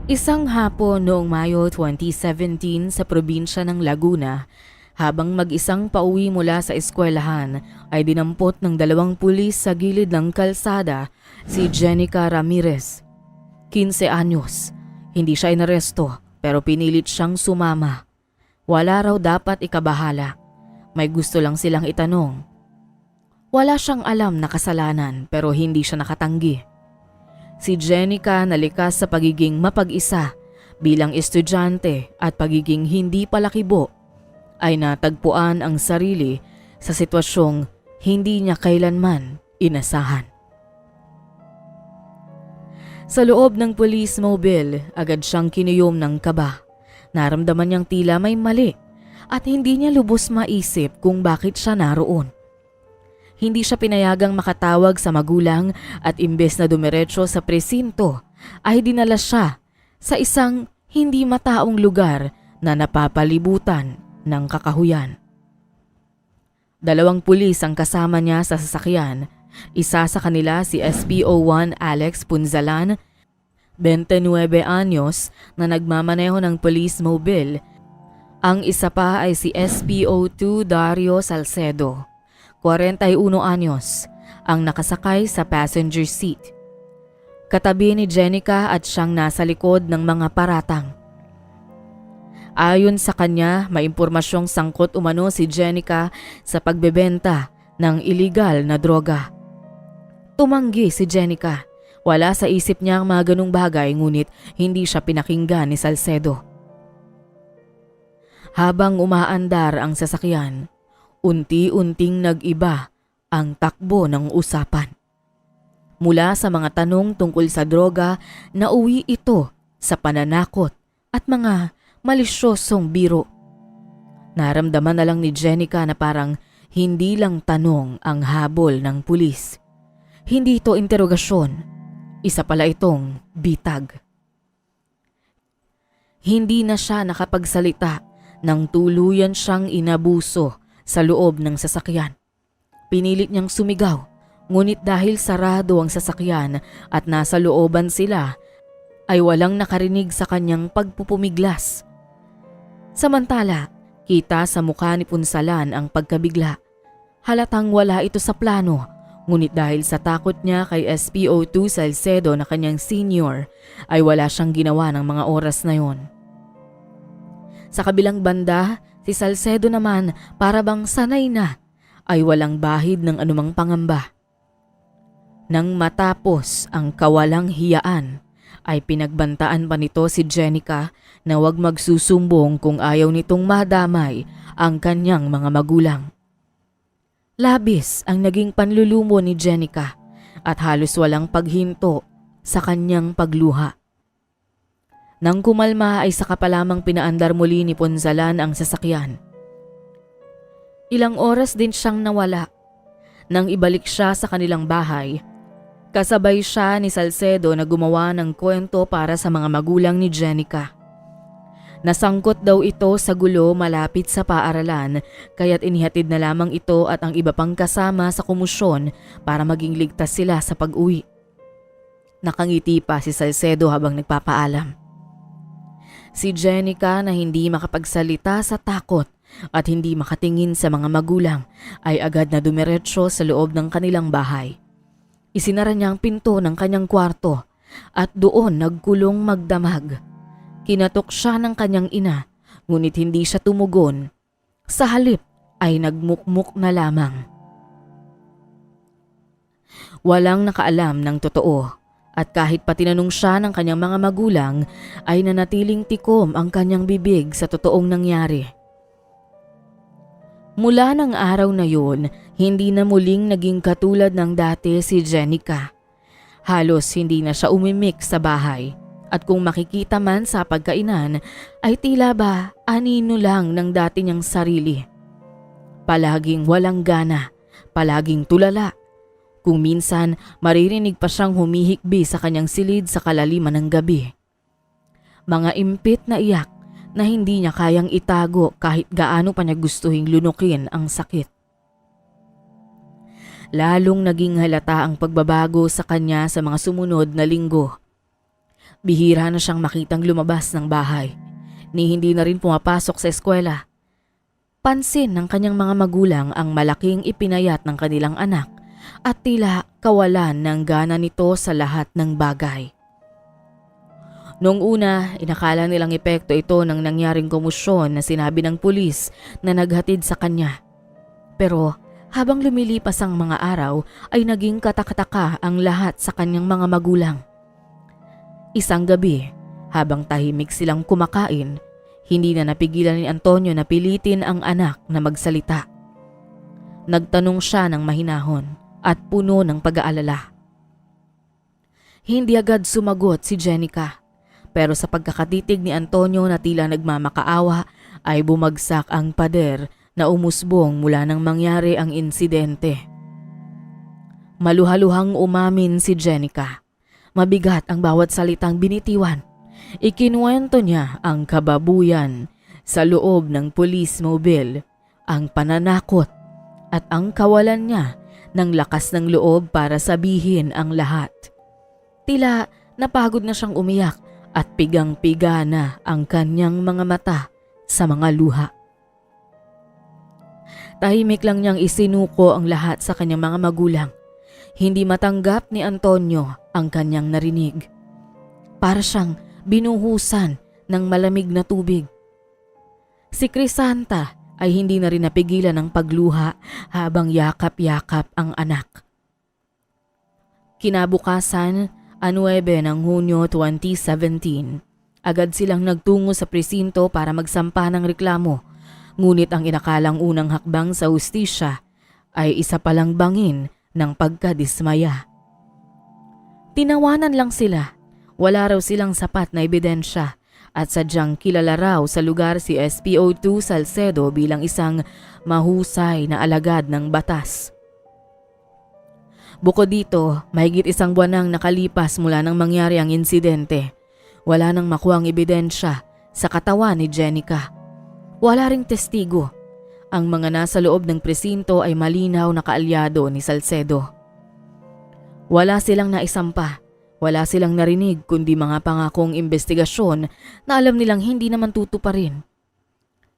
Isang hapon noong Mayo 2017 sa probinsya ng Laguna, habang mag-isang pauwi mula sa eskwelahan ay dinampot ng dalawang pulis sa gilid ng kalsada si Jenica Ramirez, 15 anyos. Hindi siya inaresto pero pinilit siyang sumama. Wala raw dapat ikabahala. May gusto lang silang itanong. Wala siyang alam na kasalanan pero hindi siya nakatanggi. Si Jenica nalikas sa pagiging mapag-isa bilang estudyante at pagiging hindi palakibo ay natagpuan ang sarili sa sitwasyong hindi niya kailanman inasahan. Sa loob ng police mobile, agad siyang kinuyom ng kaba. Naramdaman niyang tila may mali at hindi niya lubos maisip kung bakit siya naroon. Hindi siya pinayagang makatawag sa magulang at imbes na dumiretso sa presinto ay dinala siya sa isang hindi mataong lugar na napapalibutan ng kakahuyan. Dalawang pulis ang kasama niya sa sasakyan. Isa sa kanila si SPO1 Alex Punzalan, 29 anyos na nagmamaneho ng police mobile. Ang isa pa ay si SPO2 Dario Salcedo, 41 anyos, ang nakasakay sa passenger seat. Katabi ni Jenica at siyang nasa likod ng mga paratang. Ayon sa kanya, may impormasyong sangkot umano si Jenica sa pagbebenta ng iligal na droga. Tumanggi si Jenica. Wala sa isip niya ang mga ganung bagay ngunit hindi siya pinakinggan ni Salcedo. Habang umaandar ang sasakyan, unti-unting nag-iba ang takbo ng usapan. Mula sa mga tanong tungkol sa droga, nauwi ito sa pananakot at mga malisyosong biro. Naramdaman na lang ni Jenica na parang hindi lang tanong ang habol ng pulis. Hindi ito interogasyon. Isa pala itong bitag. Hindi na siya nakapagsalita nang tuluyan siyang inabuso sa loob ng sasakyan. Pinilit niyang sumigaw, ngunit dahil sarado ang sasakyan at nasa looban sila, ay walang nakarinig sa kanyang pagpupumiglas. Samantala, kita sa mukha ni Punsalan ang pagkabigla. Halatang wala ito sa plano, ngunit dahil sa takot niya kay SPO2 Salcedo na kanyang senior, ay wala siyang ginawa ng mga oras na yon. Sa kabilang banda, si Salcedo naman para bang sanay na ay walang bahid ng anumang pangamba. Nang matapos ang kawalang hiyaan, ay pinagbantaan pa nito si Jenica na huwag magsusumbong kung ayaw nitong madamay ang kanyang mga magulang. Labis ang naging panlulumo ni Jenica at halos walang paghinto sa kanyang pagluha. Nang kumalma ay saka pa lamang pinaandar muli ni Punzalan ang sasakyan. Ilang oras din siyang nawala. Nang ibalik siya sa kanilang bahay, kasabay siya ni Salcedo na gumawa ng kwento para sa mga magulang ni Jenica. Nasangkot daw ito sa gulo malapit sa paaralan kaya't inihatid na lamang ito at ang iba pang kasama sa komusyon para maging ligtas sila sa pag-uwi. Nakangiti pa si Salcedo habang nagpapaalam. Si Jenica na hindi makapagsalita sa takot at hindi makatingin sa mga magulang ay agad na dumiretso sa loob ng kanilang bahay. Isinara niya ang pinto ng kanyang kwarto at doon nagkulong magdamag. Kinatok siya ng kanyang ina ngunit hindi siya tumugon. Sa halip ay nagmukmuk na lamang. Walang nakaalam ng totoo. At kahit pa tinanong siya ng kanyang mga magulang, ay nanatiling tikom ang kanyang bibig sa totoong nangyari. Mula ng araw na yun, hindi na muling naging katulad ng dati si Jenica. Halos hindi na siya umimik sa bahay. At kung makikita man sa pagkainan, ay tila ba anino lang ng dati niyang sarili. Palaging walang gana, palaging tulala. Kung minsan, maririnig pa siyang humihikbi sa kanyang silid sa kalaliman ng gabi. Mga impit na iyak na hindi niya kayang itago kahit gaano pa niya gustuhing lunukin ang sakit. Lalong naging halata ang pagbabago sa kanya sa mga sumunod na linggo. Bihira na siyang makitang lumabas ng bahay, ni hindi na rin pumapasok sa eskwela. Pansin ng kanyang mga magulang ang malaking ipinayat ng kanilang anak at tila kawalan ng gana nito sa lahat ng bagay. Noong una, inakala nilang epekto ito ng nangyaring komosyon na sinabi ng pulis na naghatid sa kanya. Pero habang lumilipas ang mga araw ay naging katakataka ang lahat sa kanyang mga magulang. Isang gabi, habang tahimik silang kumakain, hindi na napigilan ni Antonio na pilitin ang anak na magsalita. Nagtanong siya ng mahinahon at puno ng pag-aalala. Hindi agad sumagot si Jenica, pero sa pagkakatitig ni Antonio na tila nagmamakaawa ay bumagsak ang pader na umusbong mula nang mangyari ang insidente. Maluhaluhang umamin si Jenica. Mabigat ang bawat salitang binitiwan. Ikinuwento niya ang kababuyan sa loob ng police mobile, ang pananakot at ang kawalan niya ng lakas ng loob para sabihin ang lahat. Tila napagod na siyang umiyak at pigang-piga na ang kanyang mga mata sa mga luha. Tahimik lang niyang isinuko ang lahat sa kanyang mga magulang. Hindi matanggap ni Antonio ang kanyang narinig. Para siyang binuhusan ng malamig na tubig. Si Crisanta ay hindi na rin napigilan ng pagluha habang yakap-yakap ang anak. Kinabukasan, 9 ng Hunyo 2017, agad silang nagtungo sa presinto para magsampa ng reklamo. Ngunit ang inakalang unang hakbang sa hustisya ay isa palang bangin ng pagkadismaya. Tinawanan lang sila. Wala raw silang sapat na ebidensya at sadyang kilala raw sa lugar si SPO2 Salcedo bilang isang mahusay na alagad ng batas. Bukod dito, mahigit isang buwan nang nakalipas mula nang mangyari ang insidente. Wala nang makuhang ebidensya sa katawan ni Jenica. Wala ring testigo. Ang mga nasa loob ng presinto ay malinaw na kaalyado ni Salcedo. Wala silang naisampa. Wala silang narinig kundi mga pangakong investigasyon na alam nilang hindi naman tutuparin.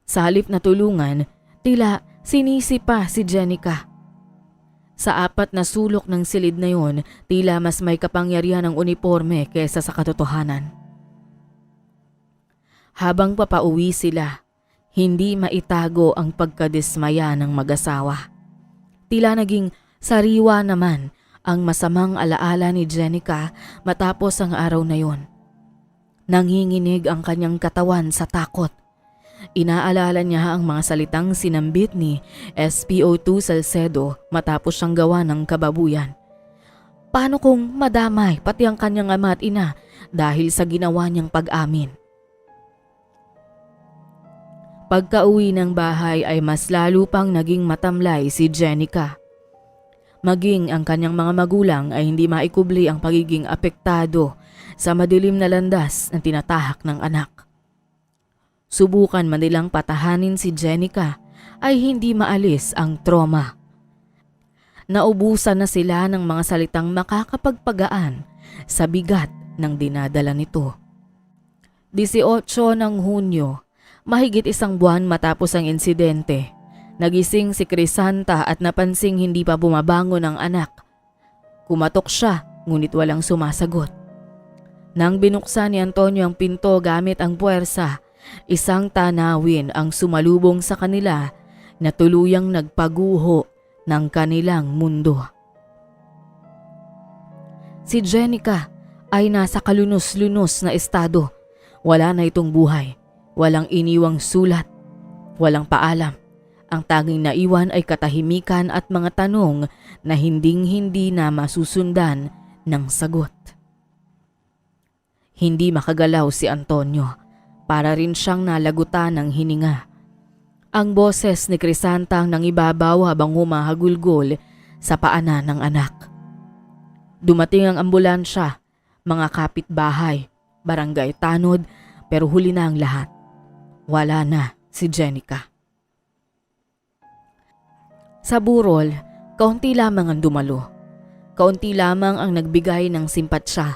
Sa halip na tulungan, tila sinisi pa si Jenica. Sa 4 na sulok ng silid na yon, tila mas may kapangyarihan ng uniforme kaysa sa katotohanan. Habang papauwi sila, hindi maitago ang pagkadismaya ng mag-asawa. Tila naging sariwa naman ang masamang alaala ni Jenica matapos ang araw na yon. Nanginginig ang kanyang katawan sa takot. Inaalala niya ang mga salitang sinambit ni SPO2 Salcedo matapos siyang gawa ng kababuyan. Paano kung madamay pati ang kanyang ama at ina dahil sa ginawa niyang pag-amin? Pagka-uwi ng bahay ay mas lalo pang naging matamlay si Jenica. Maging ang kanyang mga magulang ay hindi maikubli ang pagiging apektado sa madilim na landas na tinatahak ng anak. Subukan man nilang patahanin si Jenica ay hindi maalis ang trauma. Naubusan na sila ng mga salitang makakapagpagaan sa bigat ng dinadala nito. 18 ng Hunyo, mahigit isang buwan matapos ang insidente, nagising si Crisanta at napansing hindi pa bumabangon ang anak. Kumatok siya ngunit walang sumasagot. Nang binuksan ni Antonio ang pinto gamit ang puwersa, isang tanawin ang sumalubong sa kanila na tuluyang nagpaguho ng kanilang mundo. Si Jenica ay nasa kalunos-lunos na estado. Wala na itong buhay, walang iniwang sulat, walang paalam. Ang tanging naiwan ay katahimikan at mga tanong na hinding-hindi na masusundan ng sagot. Hindi makagalaw si Antonio. Para rin siyang nalagutan ng hininga. Ang boses ni Crisanta ang nangibabaw habang humahagulgol sa paanan ng anak. Dumating ang ambulansya, mga kapitbahay, barangay tanod, pero huli na ang lahat. Wala na si Jenica. Sa burol, kaunti lamang ang dumalo. Kaunti lamang ang nagbigay ng simpatsya.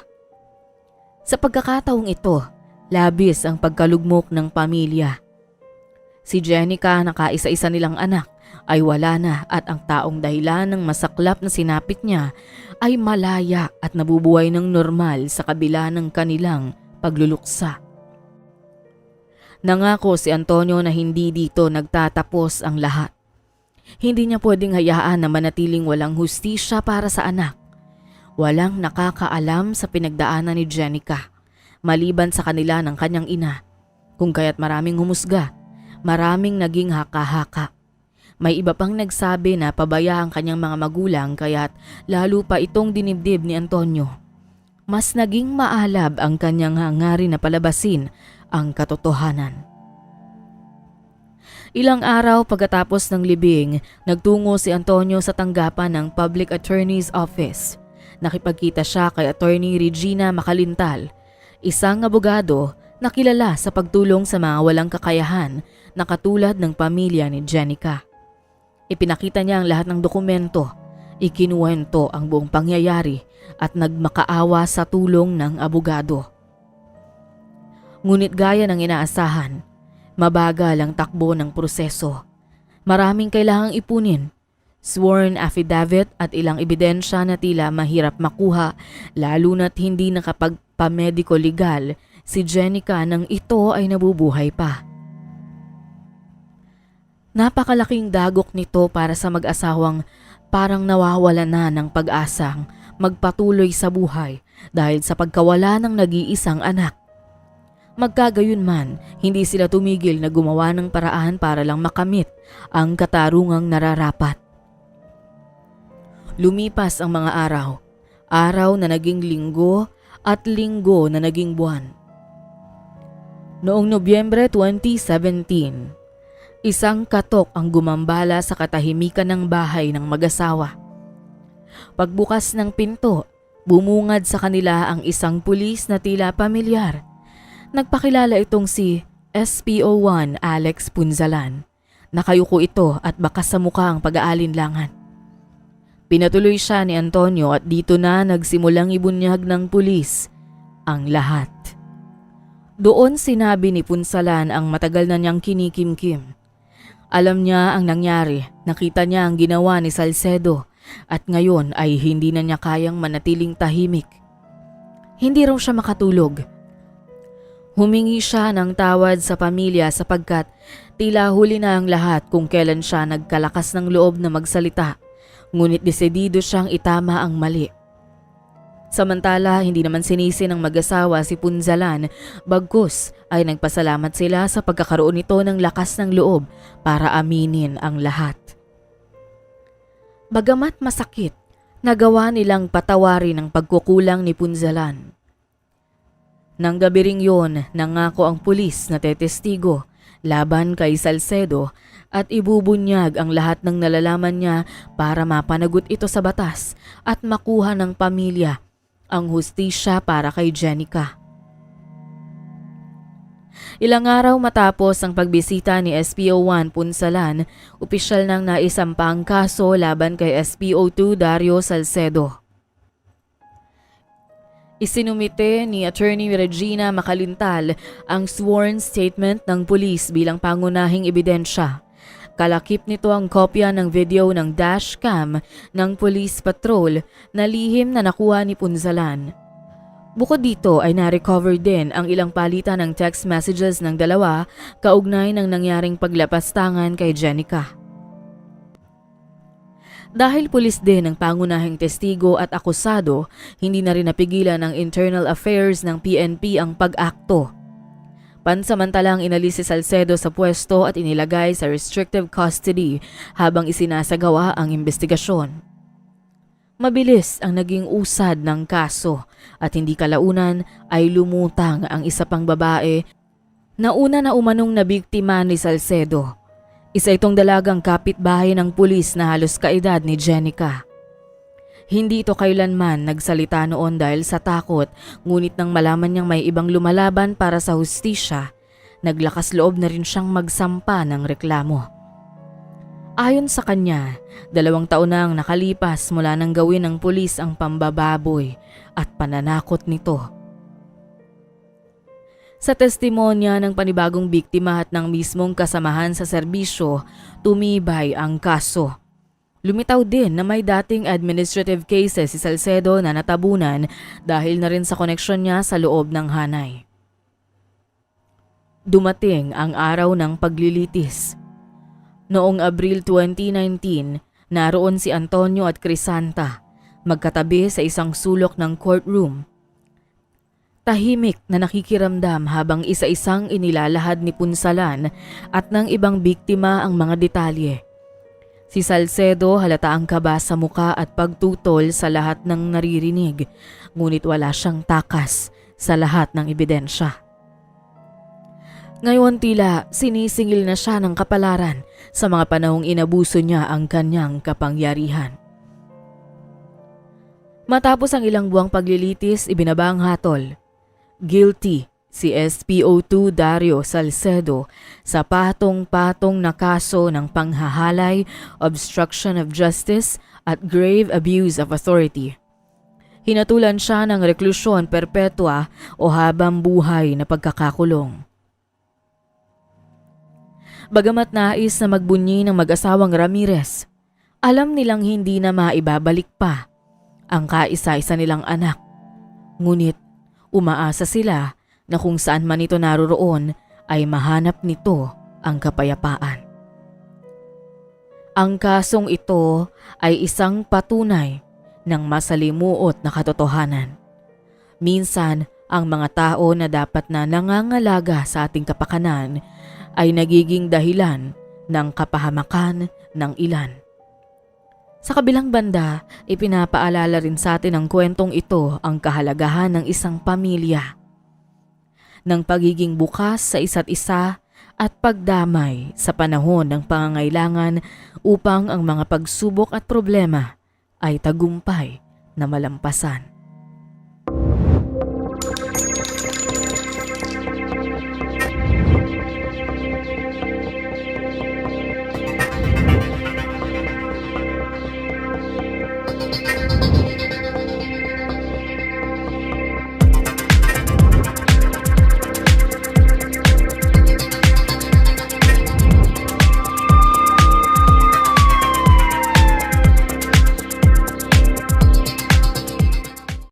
Sa pagkakataong ito, labis ang pagkalugmok ng pamilya. Si Jenica na kaisa-isa nilang anak ay wala na at ang taong dahilan ng masaklap na sinapit niya ay malaya at nabubuhay ng normal sa kabila ng kanilang pagluluksa. Nangako si Antonio na hindi dito nagtatapos ang lahat. Hindi niya pwedeng hayaan na manatiling walang hustisya para sa anak. Walang nakakaalam sa pinagdaanan ni Jenica, maliban sa kanila ng kanyang ina. Kung kaya't maraming humusga, maraming naging haka-haka. May iba pang nagsabi na pabaya ang kanyang mga magulang kaya't lalo pa itong dinibdib ni Antonio. Mas naging maalab ang kanyang hangarin na palabasin ang katotohanan. Ilang araw pagkatapos ng libing, nagtungo si Antonio sa tanggapan ng Public Attorney's Office. Nakipagkita siya kay Attorney Regina Macalintal, isang abogado na kilala sa pagtulong sa mga walang kakayahan na katulad ng pamilya ni Jenica. Ipinakita niya ang lahat ng dokumento, ikinuwento ang buong pangyayari at nagmakaawa sa tulong ng abogado. Ngunit gaya ng inaasahan, mabagal ang takbo ng proseso. Maraming kailangang ipunin, sworn affidavit at ilang ebidensya na tila mahirap makuha lalo na't hindi nakapagpamediko legal si Jenica nang ito ay nabubuhay pa. Napakalaking dagok nito para sa mag-asawang parang nawawala na ng pag-asang magpatuloy sa buhay dahil sa pagkawala ng nag-iisang anak. Magkagayon man, hindi sila tumigil na gumawa ng paraan para lang makamit ang katarungang nararapat. Lumipas ang mga araw, araw na naging linggo at linggo na naging buwan. Noong Nobyembre 2017, isang katok ang gumambala sa katahimikan ng bahay ng mag-asawa. Pagbukas ng pinto, bumungad sa kanila ang isang pulis na tila pamilyar. Nagpakilala itong si SPO1 Alex Punzalan. Nakayuko ito at bakas sa mukha ang pag-aalinlangan. Pinatuloy siya ni Antonio at dito na nagsimulang ibunyag ng pulis ang lahat. Doon sinabi ni Punzalan ang matagal na niyang kinikimkim. Alam niya ang nangyari, nakita niya ang ginawa ni Salcedo at ngayon ay hindi na niya kayang manatiling tahimik. Hindi raw siya makatulog. Humingi siya ng tawad sa pamilya sapagkat tila huli na ang lahat kung kailan siya nagkalakas ng loob na magsalita, ngunit desidido siyang itama ang mali. Samantala, hindi naman sinisi ng mag-asawa si Punzalan, bagkus ay nagpasalamat sila sa pagkakaroon nito ng lakas ng loob para aminin ang lahat. Bagamat masakit, nagawa nilang patawarin ang pagkukulang ni Punzalan. Nang gabi ring yun, nangako ang pulis na tetestigo laban kay Salcedo at ibubunyag ang lahat ng nalalaman niya para mapanagot ito sa batas at makuha ng pamilya ang hustisya para kay Jenica. Ilang araw matapos ang pagbisita ni SPO1 Punzalan, opisyal nang naisampa ang kaso laban kay SPO2 Dario Salcedo. Isinumite ni Attorney Regina Macalintal ang sworn statement ng pulis bilang pangunahing ebidensya. Kalakip nito ang kopya ng video ng dashcam ng police patrol na lihim na nakuha ni Punzalan. Bukod dito ay na-recover din ang ilang palitan ng text messages ng dalawa kaugnay ng nangyaring paglapastangan kay Jenica. Dahil pulis din ang pangunahing testigo at akusado, hindi na rin napigilan ng Internal Affairs ng PNP ang pag-akto. Pansamantalang inalis si Salcedo sa pwesto at inilagay sa restrictive custody habang isinasagawa ang investigasyon. Mabilis ang naging usad ng kaso at hindi kalaunan ay lumutang ang isa pang babae na una na umanong nabiktima ni Salcedo. Isa itong dalagang kapitbahay ng pulis na halos kaedad ni Jenica. Hindi ito kailanman nagsalita noon dahil sa takot, ngunit nang malaman niyang may ibang lumalaban para sa hustisya, naglakas loob na rin siyang magsampa ng reklamo. Ayon sa kanya, 2 taon na ang nakalipas mula nang gawin ng pulis ang pambababoy at pananakot nito. Sa testimonya ng panibagong biktima at ng mismong kasamahan sa serbisyo, tumibay ang kaso. Lumitaw din na may dating administrative cases si Salcedo na natabunan dahil na rin sa koneksyon niya sa loob ng hanay. Dumating ang araw ng paglilitis. Noong Abril 2019, naroon si Antonio at Crisanta, magkatabi sa isang sulok ng courtroom. Tahimik na nakikiramdam habang isa-isang inilalahad ni Punsalan at ng ibang biktima ang mga detalye. Si Salcedo halata ang kaba sa muka at pagtutol sa lahat ng naririnig, ngunit wala siyang takas sa lahat ng ebidensya. Ngayon tila sinisingil na siya ng kapalaran sa mga panahong inabuso niya ang kanyang kapangyarihan. Matapos ang ilang buwang paglilitis, ibinaba ang hatol. Guilty si SPO2 Dario Salcedo sa patong-patong na kaso ng panghahalay, obstruction of justice at grave abuse of authority. Hinatulan siya ng reklusyon perpetua o habang buhay na pagkakakulong. Bagamat nais na magbunyi ng mag-asawang Ramirez, alam nilang hindi na maibabalik pa ang kaisa-isa nilang anak. Ngunit umaasa sila na kung saan man ito naroroon ay mahanap nito ang kapayapaan. Ang kasong ito ay isang patunay ng masalimuot na katotohanan. Minsan, ang mga tao na dapat na nangangalaga sa ating kapakanan ay nagiging dahilan ng kapahamakan ng ilan. Sa kabilang banda, ipinapaalala rin sa atin ng kwentong ito ang kahalagahan ng isang pamilya, ng pagiging bukas sa isa't isa at pagdamay sa panahon ng pangangailangan upang ang mga pagsubok at problema ay tagumpay na malampasan.